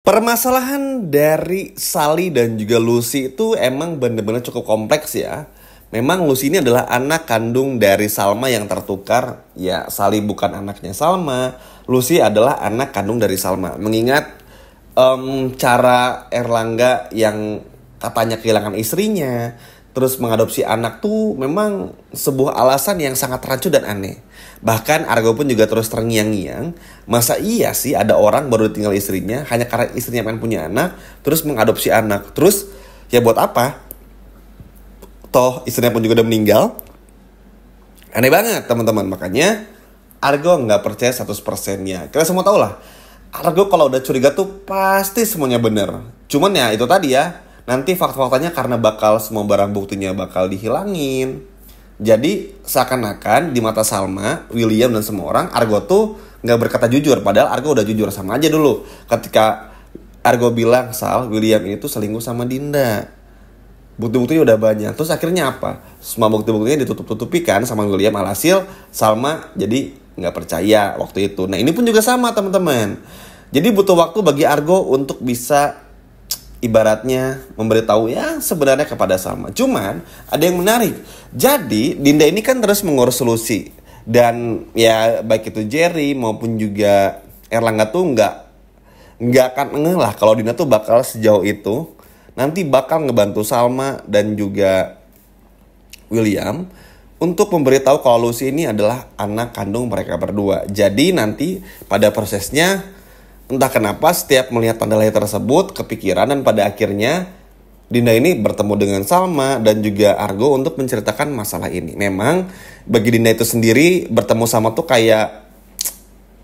Permasalahan dari Sally dan juga Lucy itu emang bener-bener cukup kompleks ya. Memang Lucy ini adalah anak kandung dari Salma yang tertukar. Ya, Sally bukan anaknya Salma. Lucy adalah anak kandung dari Salma. Mengingat cara Erlangga yang katanya kehilangan istrinya, terus mengadopsi anak tuh memang sebuah alasan yang sangat rancu dan aneh. Bahkan Argo pun juga terus terngiang-ngiang, masa iya sih ada orang baru tinggal istrinya hanya karena istrinya pengen punya anak, terus mengadopsi anak. Terus ya buat apa? Toh istrinya pun juga udah meninggal. Aneh banget teman-teman. Makanya Argo nggak percaya 100%-nya. Kita semua tahu lah, Argo kalau udah curiga tuh pasti semuanya bener. Cuman ya itu tadi ya, nanti fakta-faktanya karena bakal semua barang buktinya bakal dihilangin. Jadi seakan-akan di mata Salma, William dan semua orang, Argo tuh nggak berkata jujur. Padahal Argo udah jujur. Sama aja dulu ketika Argo bilang, Sal, William itu selingkuh sama Dinda. Bukti-buktinya udah banyak. Terus akhirnya apa? Semua bukti-buktinya ditutup-tutupi kan sama William. Alhasil Salma jadi nggak percaya waktu itu. Nah ini pun juga sama teman-teman. Jadi butuh waktu bagi Argo untuk bisa ibaratnya memberitahu ya sebenarnya kepada Salma. Cuman ada yang menarik. Jadi Dinda ini kan terus mengurus Lucy. Dan ya baik itu Jerry maupun juga Erlangga tuh nggak akan ngeh lah kalau Dinda tuh bakal sejauh itu. Nanti bakal ngebantu Salma dan juga William untuk memberitahu kalau Lucy ini adalah anak kandung mereka berdua. Jadi nanti pada prosesnya entah kenapa setiap melihat tanda lahir tersebut kepikiran dan pada akhirnya Dinda ini bertemu dengan Salma dan juga Argo untuk menceritakan masalah ini. Memang bagi Dinda itu sendiri bertemu sama tuh kayak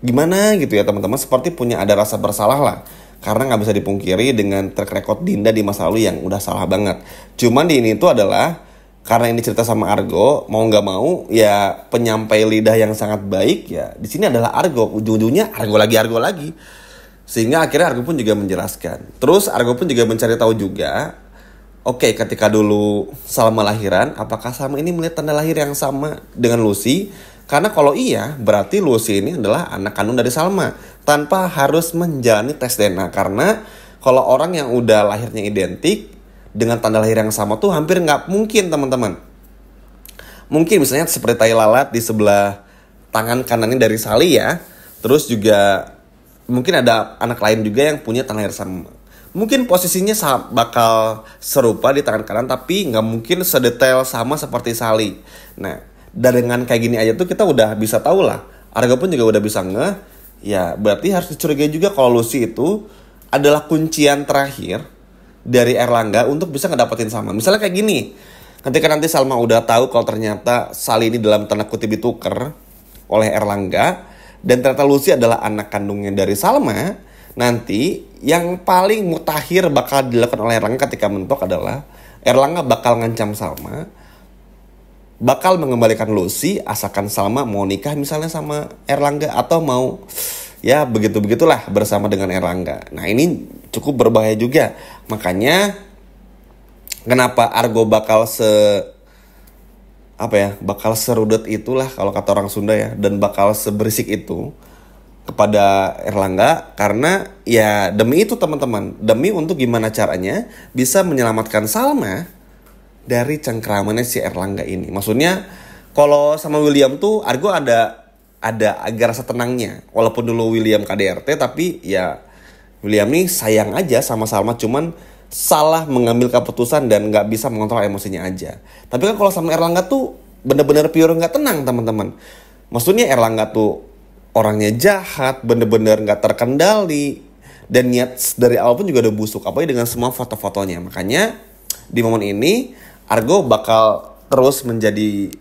gimana gitu ya teman-teman, seperti punya ada rasa bersalah lah. Karena gak bisa dipungkiri dengan track record Dinda di masa lalu yang udah salah banget. Cuman di ini tuh adalah karena ini cerita sama Argo, mau gak mau ya penyampai lidah yang sangat baik ya. Di sini adalah Argo, ujung-ujungnya Argo lagi. Sehingga akhirnya Argo pun juga menjelaskan. Terus Argo pun juga mencari tahu juga, oke, ketika dulu Salma lahiran, apakah Salma ini melihat tanda lahir yang sama dengan Lucy? Karena kalau iya, berarti Lucy ini adalah anak kandung dari Salma tanpa harus menjalani tes DNA. Karena kalau orang yang udah lahirnya identik dengan tanda lahir yang sama tuh hampir nggak mungkin teman-teman. Mungkin misalnya seperti tai lalat di sebelah tangan kanannya dari Sally ya. Terus juga mungkin ada anak lain juga yang punya tanda lahir sama. Mungkin posisinya bakal serupa di tangan kanan, tapi nggak mungkin sedetail sama seperti Sally. Nah, dengan kayak gini aja tuh kita udah bisa tahu lah. Argo pun juga udah bisa ngeh. Ya berarti harus dicurigai juga kalau Lucy itu adalah kuncian terakhir dari Erlangga untuk bisa ngedapetin Salma. Misalnya kayak gini, ketika nanti Salma udah tahu kalau ternyata Sally ini dalam tanda kutip ditukar oleh Erlangga, dan ternyata Lucy adalah anak kandungnya dari Salma, nanti yang paling mutakhir bakal dilakukan oleh Erlangga ketika mentok adalah Erlangga bakal ngancam Salma, bakal mengembalikan Lucy asalkan Salma mau nikah misalnya sama Erlangga atau mau ya begitu-begitulah bersama dengan Erlangga. Nah ini cukup berbahaya juga. Makanya kenapa Argo bakal bakal serudut itulah kalau kata orang Sunda ya, dan bakal seberisik itu kepada Erlangga, karena ya demi itu teman-teman, demi untuk gimana caranya bisa menyelamatkan Salma dari cengkeramannya si Erlangga ini. Maksudnya kalau sama William tuh Argo ada agak rasa tenangnya. Walaupun dulu William KDRT, tapi ya William nih sayang aja sama Salma, cuman salah mengambil keputusan dan gak bisa mengontrol emosinya aja. Tapi kan kalau sama Erlangga tuh bener-bener pure gak tenang teman-teman. Maksudnya Erlangga tuh orangnya jahat, bener-bener gak terkendali, dan niat dari awal pun juga udah busuk, apalagi dengan semua foto-fotonya. Makanya di momen ini Argo bakal terus menjadi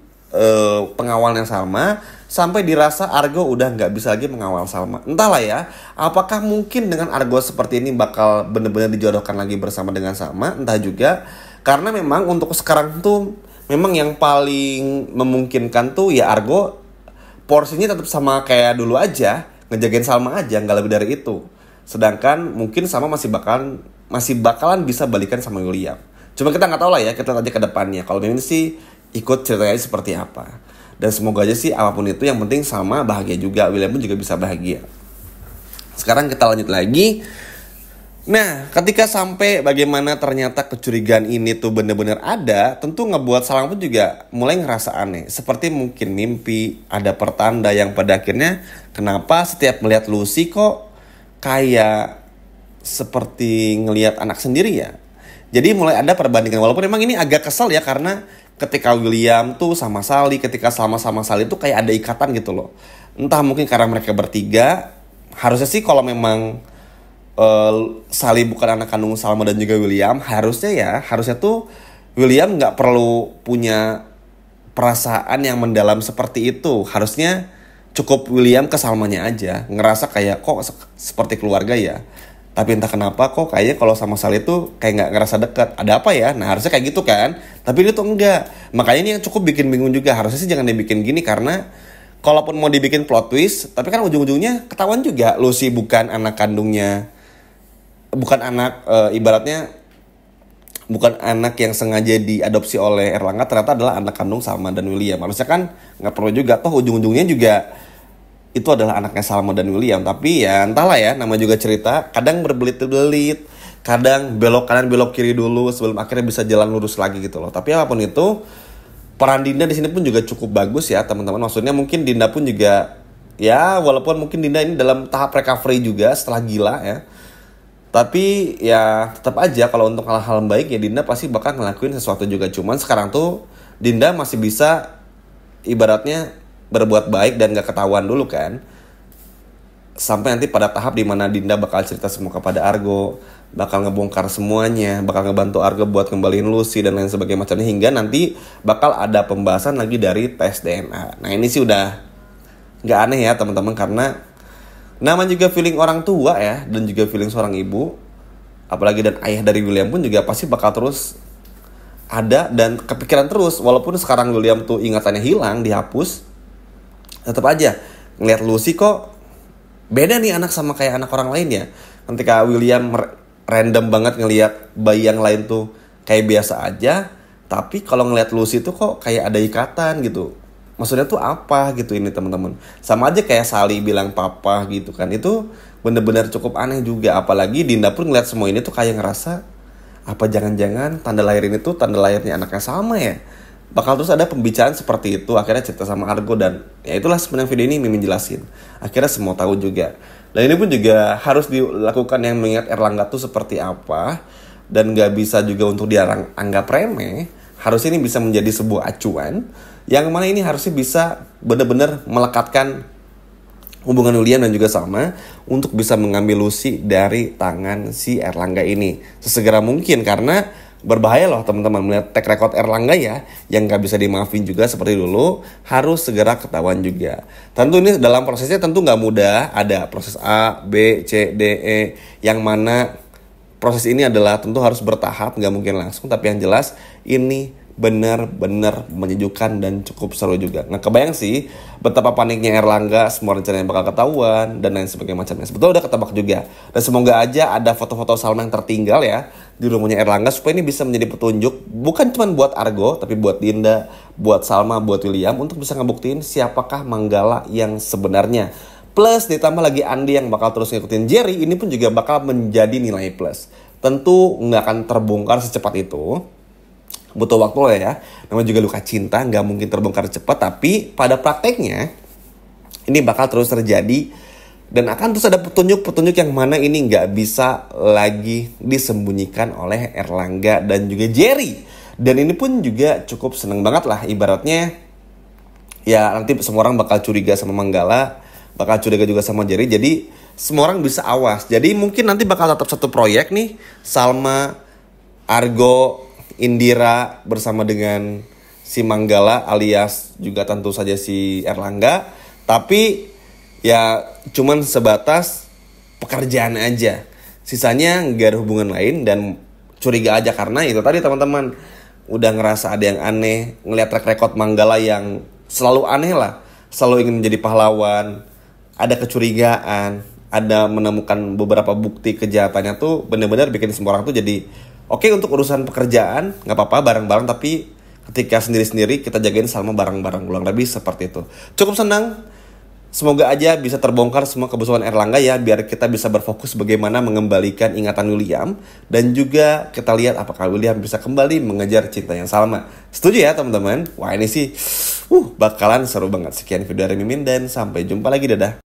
pengawalnya Salma sampai dirasa Argo udah nggak bisa lagi mengawal Salma. Entahlah ya, apakah mungkin dengan Argo seperti ini bakal benar-benar dijodohkan lagi bersama dengan Salma, entah juga. Karena memang untuk sekarang tuh memang yang paling memungkinkan tuh ya Argo porsinya tetap sama kayak dulu aja, ngejagain Salma aja, nggak lebih dari itu. Sedangkan mungkin Salma masih bakalan bisa balikan sama William. Cuma kita nggak tahu lah ya, kita lihat aja ke depannya. Kalau ini sih ikut ceritanya seperti apa. Dan semoga aja sih apapun itu yang penting Salma bahagia juga, William pun juga bisa bahagia. Sekarang kita lanjut lagi. Nah, ketika sampai bagaimana ternyata kecurigaan ini tuh bener-bener ada, tentu ngebuat Salma pun juga mulai ngerasa aneh. Seperti mungkin mimpi, ada pertanda yang pada akhirnya kenapa setiap melihat Lucy kok kayak seperti ngelihat anak sendiri ya. Jadi mulai ada perbandingan, walaupun emang ini agak kesel ya karena ketika William tuh sama Sally, ketika Salma sama Sally tuh kayak ada ikatan gitu loh. Entah mungkin karena mereka bertiga, harusnya sih kalau memang Sally bukan anak kandung Salma dan juga William, harusnya tuh William nggak perlu punya perasaan yang mendalam seperti itu. Harusnya cukup William ke Salmanya aja, ngerasa kayak kok seperti keluarga ya. Tapi entah kenapa kok kayaknya kalau sama Sally tuh kayak nggak ngerasa dekat. Ada apa ya? Nah harusnya kayak gitu kan. Tapi dia tuh enggak. Makanya ini yang cukup bikin bingung juga. Harusnya sih jangan dibikin gini karena kalaupun mau dibikin plot twist, tapi kan ujung-ujungnya ketahuan juga Lucy bukan anak kandungnya, bukan anak ibaratnya bukan anak yang sengaja diadopsi oleh Erlangga, ternyata adalah anak kandung Salma dan William. Harusnya kan nggak perlu juga, toh ujung-ujungnya juga itu adalah anaknya Salma dan William. Tapi ya entahlah ya, nama juga cerita, kadang berbelit-belit, kadang belok kanan belok kiri dulu sebelum akhirnya bisa jalan lurus lagi gitu loh. Tapi apapun itu, peran Dinda di sini pun juga cukup bagus ya teman-teman. Maksudnya mungkin Dinda pun juga ya, walaupun mungkin Dinda ini dalam tahap recovery juga setelah gila ya, tapi ya tetap aja kalau untuk hal-hal baik ya Dinda pasti bakal ngelakuin sesuatu juga. Cuman sekarang tuh Dinda masih bisa ibaratnya berbuat baik dan gak ketahuan dulu kan. Sampai nanti pada tahap dimana Dinda bakal cerita semua kepada Argo, bakal ngebongkar semuanya, bakal ngebantu Argo buat kembaliin Lucy dan lain sebagainya macamnya, hingga nanti bakal ada pembahasan lagi dari tes DNA. Nah ini sih udah gak aneh ya teman-teman, karena nama juga feeling orang tua ya, dan juga feeling seorang ibu, apalagi dan ayah dari William pun juga pasti bakal terus ada dan kepikiran terus. Walaupun sekarang William tuh ingatannya hilang, dihapus, tetap aja ngeliat Lucy kok beda nih anak sama kayak anak orang lain ya. Ketika William random banget ngeliat bayi yang lain tuh kayak biasa aja, tapi kalau ngeliat Lucy tuh kok kayak ada ikatan gitu. Maksudnya tuh apa gitu ini teman-teman. Sama aja kayak Sally bilang papa gitu kan. Itu bener-bener cukup aneh juga. Apalagi Dinda pun ngeliat semua ini tuh kayak ngerasa, apa jangan-jangan tanda lahir ini tuh tanda lahirnya anaknya Salma ya. Bakal terus ada pembicaraan seperti itu. Akhirnya cerita sama Argo dan ya itulah sebenarnya video ini Mimin jelasin. Akhirnya semua tahu juga. Dan ini pun juga harus dilakukan yang mengingat Erlangga tuh seperti apa. Dan gak bisa juga untuk dianggap remeh. Harusnya ini bisa menjadi sebuah acuan yang mana ini harusnya bisa benar-benar melekatkan hubungan William dan juga Salma untuk bisa mengambil Lucy dari tangan si Erlangga ini sesegera mungkin. Karena berbahaya loh teman-teman melihat track record Erlangga ya, yang gak bisa dimaafin juga seperti dulu, harus segera ketahuan juga. Tentu ini dalam prosesnya tentu gak mudah, ada proses A, B, C, D, E, yang mana proses ini adalah tentu harus bertahap, gak mungkin langsung. Tapi yang jelas ini benar-benar menyejukkan dan cukup seru juga. Nah kebayang sih betapa paniknya Erlangga, semua rencananya bakal ketahuan dan lain sebagainya macamnya. Sebetulnya udah ketebak juga. Dan semoga aja ada foto-foto Salma yang tertinggal ya di rumahnya Erlangga, supaya ini bisa menjadi petunjuk bukan cuma buat Argo, tapi buat Dinda, buat Salma, buat William, untuk bisa ngebuktiin siapakah Manggala yang sebenarnya. Plus ditambah lagi Andi yang bakal terus ngikutin Jerry, ini pun juga bakal menjadi nilai plus. Tentu nggak akan terbongkar secepat itu, butuh waktu lah ya. Namanya juga luka cinta, nggak mungkin terbongkar cepat. Tapi pada prakteknya ini bakal terus terjadi dan akan terus ada petunjuk-petunjuk yang mana ini nggak bisa lagi disembunyikan oleh Erlangga dan juga Jerry. Dan ini pun juga cukup seneng banget lah, ibaratnya ya nanti semua orang bakal curiga sama Manggala, bakal curiga juga sama Jerry. Jadi semua orang bisa awas. Jadi mungkin nanti bakal tetap satu proyek nih, Salma, Argo, Indira bersama dengan si Manggala alias juga tentu saja si Erlangga. Tapi ya cuman sebatas pekerjaan aja. Sisanya gak ada hubungan lain dan curiga aja karena itu tadi teman-teman. Udah ngerasa ada yang aneh, ngeliat track record Manggala yang selalu aneh lah. Selalu ingin menjadi pahlawan, ada kecurigaan, ada menemukan beberapa bukti kejahatannya tuh benar-benar bikin semua orang tuh jadi oke, untuk urusan pekerjaan gak apa-apa bareng-bareng, tapi ketika sendiri-sendiri kita jagain Salma bareng-bareng, kurang lebih seperti itu. Cukup senang Semoga aja bisa terbongkar semua kebosokan Erlangga ya, biar kita bisa berfokus bagaimana mengembalikan ingatan William. Dan juga kita lihat apakah William bisa kembali mengejar cinta yang Salma. Setuju ya teman-teman? Wah ini sih bakalan seru banget. Sekian video dari Mimin dan sampai jumpa lagi, dadah.